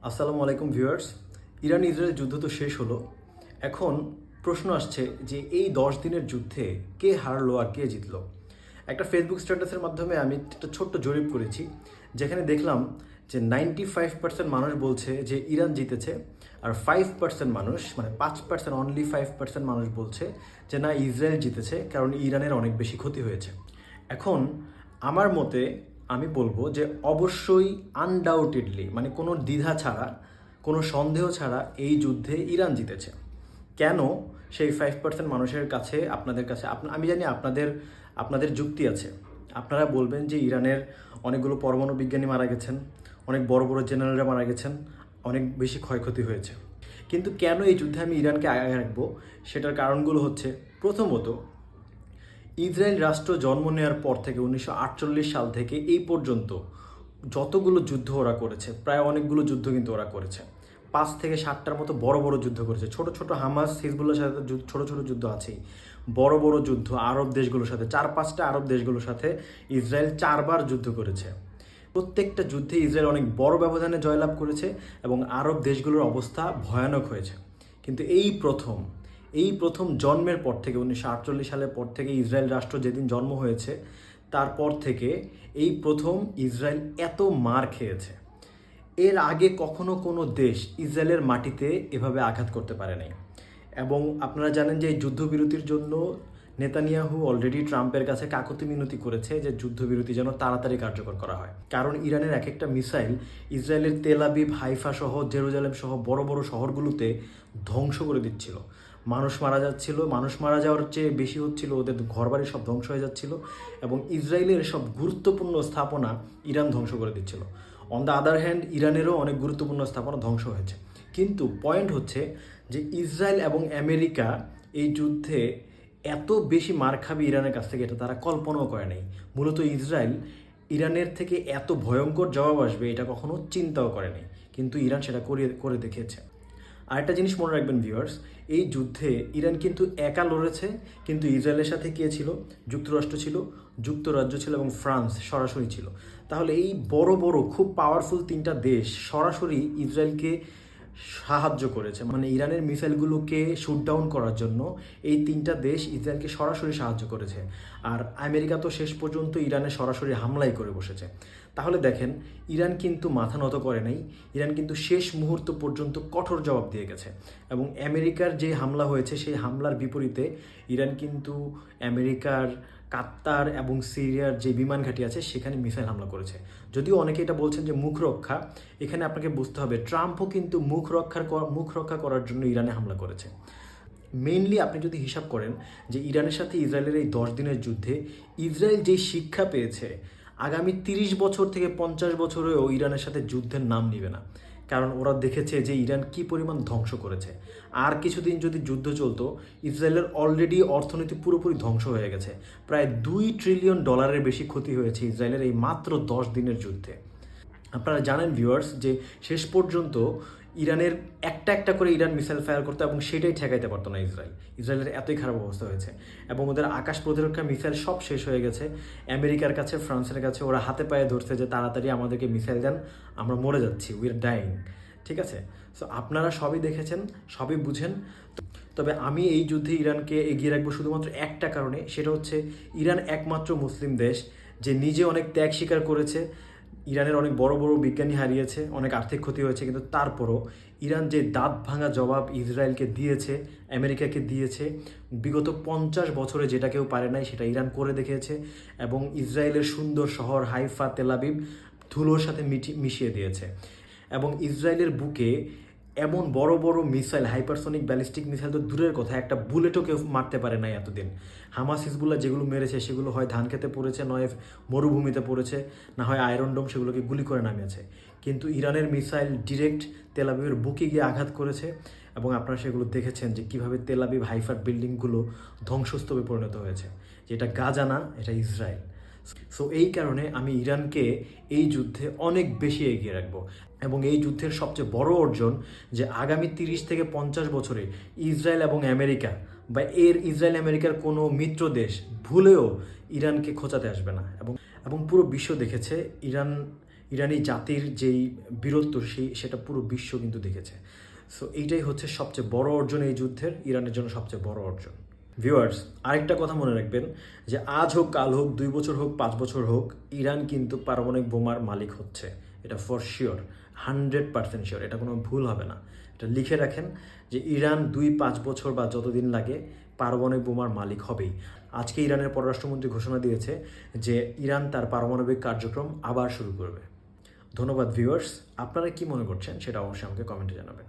আসসালামু আলাইকুম viewers. Iran Israel যুদ্ধ তো শেষ হলো। এখন প্রশ্ন আসছে যে এই 10 দিনের যুদ্ধে কে হারলো আর কে জিতলো। একটা ফেসবুক স্ট্যাটাসের মাধ্যমে আমি একটা ছোট্ট জরিপ করেছি, যেখানে দেখলাম যে 95% মানুষ বলছে যে ইরান জিতেছে, আর 5% মানুষ, মানে 5%, অনলি 5% মানুষ বলছে যে না, ইসরায়েল জিতেছে, কারণ ইরানের অনেক বেশি ক্ষতি হয়েছে। এখন আমার মতে আমি বলবো যে অবশ্যই, আনডাউটেডলি, মানে কোনো দ্বিধা ছাড়া, কোনো সন্দেহ ছাড়া এই যুদ্ধে ইরান জিতেছে। কেন? সেই 5% মানুষের কাছে, আপনাদের কাছে, আমি জানি আপনাদের আপনাদের যুক্তি আছে। আপনারা বলবেন যে ইরানের অনেকগুলো পরমাণু বিজ্ঞানী মারা গেছেন, অনেক বড় বড় জেনারেলরা মারা গেছেন, অনেক বেশি ক্ষয়ক্ষতি হয়েছে। কিন্তু কেন এই যুদ্ধে আমি ইরানকে আগে রাখবো, সেটার কারণগুলো হচ্ছে, প্রথমত, ইসরায়েল রাষ্ট্র জন্ম নেওয়ার পর থেকে 1948 সাল থেকে এই পর্যন্ত যতগুলো যুদ্ধ ওরা করেছে, প্রায় অনেকগুলো যুদ্ধ কিন্তু ওরা করেছে। 5 থেকে 7টার মতো বড় বড় যুদ্ধ করেছে। ছোট ছোট হামাস হিজবুল্লাহর সাথে ছোট ছোট যুদ্ধ আছেই। বড় বড় যুদ্ধ আরব দেশগুলোর সাথে, 4-5টা আরব দেশগুলোর সাথে ইসরায়েল 4বার যুদ্ধ করেছে। প্রত্যেকটা যুদ্ধে ইসরায়েল অনেক বড় ব্যবধানে জয়লাভ করেছে এবং আরব দেশগুলোর অবস্থা ভয়ানক হয়েছে। কিন্তু এই প্রথম জন্মের পর থেকে, 1948 সালের পর থেকে, ইসরায়েল রাষ্ট্র যেদিন জন্ম হয়েছে তারপর থেকে এই প্রথম ইসরায়েল এত মার খেয়েছে। এর আগে কখনো কোনো দেশ ইসরায়েলের মাটিতে এভাবে আঘাত করতে পারে নাই। এবং আপনারা জানেন যে এই যুদ্ধবিরতির জন্য নেতানিয়াহু অলরেডি ট্রাম্পের কাছে কাকুতি মিনতি করেছে যে যুদ্ধবিরতি যেন তাড়াতাড়ি কার্যকর করা হয়, কারণ ইরানের এক একটা মিসাইল ইসরায়েলের তেল আবিব, হাইফা সহ, জেরুজালেম সহ বড় বড় শহরগুলোতে ধ্বংস করে দিচ্ছিল। মানুষ মারা যাচ্ছিল, মানুষ মারা যাওয়ার চেয়ে বেশি হচ্ছিল ওদের ঘরবাড়ি সব ধ্বংস হয়ে যাচ্ছিল, এবং ইসরায়েলের সব গুরুত্বপূর্ণ স্থাপনা ইরান ধ্বংস করে দিচ্ছিল। অন দ্য আদার হ্যান্ড, ইরানেরও অনেক গুরুত্বপূর্ণ স্থাপনা ধ্বংস হয়েছে। কিন্তু পয়েন্ট হচ্ছে যে ইসরায়েল এবং আমেরিকা এই যুদ্ধে এত বেশি মার খাবে ইরানের কাছ থেকে, এটা তারা কল্পনাও করে নাই। মূলত ইসরায়েল ইরানের থেকে এত ভয়ঙ্কর জবাব আসবে এটা কখনো চিন্তাও করে নাই, কিন্তু ইরান সেটা করে দেখিয়েছে। আরেকটা জিনিস মনে রাখবেন ভিউয়ার্স, এই যুদ্ধে ইরান কিন্তু একা লড়েছে, কিন্তু ইসরায়েলের সাথে কে ছিল? যুক্তরাষ্ট্র ছিল, যুক্তরাজ্য ছিল এবং ফ্রান্স সরাসরি ছিল। তাহলে এই বড় বড় খুব পাওয়ারফুল 3টা দেশ সরাসরি ইসরায়েলকে সাহায্য করেছে, মানে ইরানের মিসাইলগুলোকে শুট ডাউন করার জন্য এই 3টা দেশ ইসরায়েলকে সরাসরি সাহায্য করেছে। আর আমেরিকা তো শেষ পর্যন্ত ইরানে সরাসরি হামলাই করে বসেছে। তাহলে দেখেন, ইরান কিন্তু মাথা নত করে নাই, ইরান কিন্তু শেষ মুহূর্ত পর্যন্ত কঠোর জবাব দিয়ে গেছে। এবং আমেরিকার যে হামলা হয়েছে সেই হামলার বিপরীতে ইরান কিন্তু আমেরিকার কাত্তার এবং সিরিয়ার যে বিমান ঘাঁটি আছে সেখানে মিসাইল হামলা করেছে। যদিও অনেকে এটা বলছেন যে মুখ রক্ষা, এখানে আপনাকে বুঝতে হবে ট্রাম্পও কিন্তু মুখ রক্ষা করার জন্য ইরানে হামলা করেছে। মেইনলি আপনি যদি হিসাব করেন যে ইরানের সাথে ইসরায়েলের এই 10 দিনের যুদ্ধে ইসরায়েল যে শিক্ষা পেয়েছে, আগামী 30 বছর থেকে 50 বছরেও ইরানের সাথে যুদ্ধের নাম নিবে না, কারণ ওরা দেখেছে যে ইরান কি পরিমাণ ধ্বংস করেছে। আর কিছুদিন যদি যুদ্ধ চলতো, ইসরায়েলের অলরেডি অর্থনীতি পুরোপুরি ধ্বংস হয়ে গেছে। প্রায় $2 ট্রিলিয়ন বেশি ক্ষতি হয়েছে ইসরায়েলের এই মাত্র 10 দিনের যুদ্ধে। আপনারা জানেন ভিউয়ার্স যে শেষ পর্যন্ত ইরানের একটা একটা করে ইরান মিসাইল ফায়ার করতো এবং সেটাই ঠেকাইতে পারতো না ইসরায়েলের এতই খারাপ অবস্থা হয়েছে। এবং ওদের আকাশ প্রতিরক্ষা মিসাইল সব শেষ হয়ে গেছে। আমেরিকার কাছে, ফ্রান্সের কাছে ওরা হাতে পায়ে ধরছে যে তাড়াতাড়ি আমাদেরকে মিসাইল দেন, আমরা মরে যাচ্ছি, উই আর ডাইং। ঠিক আছে, সো আপনারা সবই দেখেছেন, সবই বুঝেন। তবে আমি এই যুদ্ধে ইরানকে এগিয়ে রাখবো শুধুমাত্র একটা কারণে, সেটা হচ্ছে ইরান একমাত্র মুসলিম দেশ যে নিজে অনেক ত্যাগ স্বীকার করেছে। ইরানের অনেক বড় বড় বিজ্ঞানী হারিয়েছে, অনেক আর্থিক ক্ষতি হয়েছে, কিন্তু তারপরও ইরান যে দাঁত ভাঙা জবাব ইসরায়েলকে দিয়েছে, আমেরিকাকে দিয়েছে, বিগত 50 বছরে যেটা কেউ পারে নাই সেটা ইরান করে দেখিয়েছে। এবং ইসরায়েলের সুন্দর শহর হাইফা, তেল আবিব ধুলোর সাথে মিশিয়ে দিয়েছে। এবং ইসরায়েলের বুকে এমন বড় বড় মিসাইল, হাইপারসনিক ব্যালিস্টিক মিসাইল তো দূরের কথা, একটা বুলেটও কেউ মারতে পারে নাই এতদিন। হামাস হিজবুল্লাহ যেগুলো মেরেছে সেগুলো হয় ধান খেতে পড়েছে, নয় মরুভূমিতে পড়েছে, না হয় আয়রন ডোম সেগুলোকে গুলি করে নামিয়েছে। কিন্তু ইরানের মিসাইল ডিরেক্ট তেল আবিবের বুকে গিয়ে আঘাত করেছে। এবং আপনারা সেগুলো দেখেছেন যে কীভাবে তেল আবিব, হাইফার বিল্ডিংগুলো ধ্বংসস্তূপে পরিণত হয়েছে। যে এটা গাজা না, এটা ইসরায়েল। সো এই কারণে আমি ইরানকে এই যুদ্ধে অনেক বেশি এগিয়ে রাখবো। এবং এই যুদ্ধের সবচেয়ে বড় অর্জন যে আগামী 30 থেকে 50 বছরে ইসরায়েল এবং আমেরিকা বা ইসরায়েল আমেরিকার কোনো মিত্র দেশ ভুলেও ইরানকে খোঁচাতে আসবে না। এবং পুরো বিশ্ব দেখেছে ইরান ইরানি জাতির যেই বীরত্ব সেটা পুরো বিশ্ব কিন্তু দেখেছে। সো এইটাই হচ্ছে সবচেয়ে বড় অর্জন এই যুদ্ধের, ইরানের জন্য সবচেয়ে বড় অর্জন। ভিউয়ার্স, আরেকটা কথা মনে রাখবেন যে আজ হোক, কাল হোক, 2 বছর হোক, 5 বছর হোক, ইরান কিন্তু পারমাণবিক বোমার মালিক হচ্ছে। এটা ফর শিওর, 100% শিওর, এটা কোনো ভুল হবে না। এটা লিখে রাখেন যে ইরান 2-5 বছর বা যতদিন লাগে পারমাণবিক বোমার মালিক হবেই। আজকে ইরানের পররাষ্ট্রমন্ত্রী ঘোষণা দিয়েছে যে ইরান তার পারমাণবিক কার্যক্রম আবার শুরু করবে। ধন্যবাদ ভিউয়ার্স, আপনারা কি মনে করছেন সেটা অবশ্যই আমাকে কমেন্টে জানাবেন।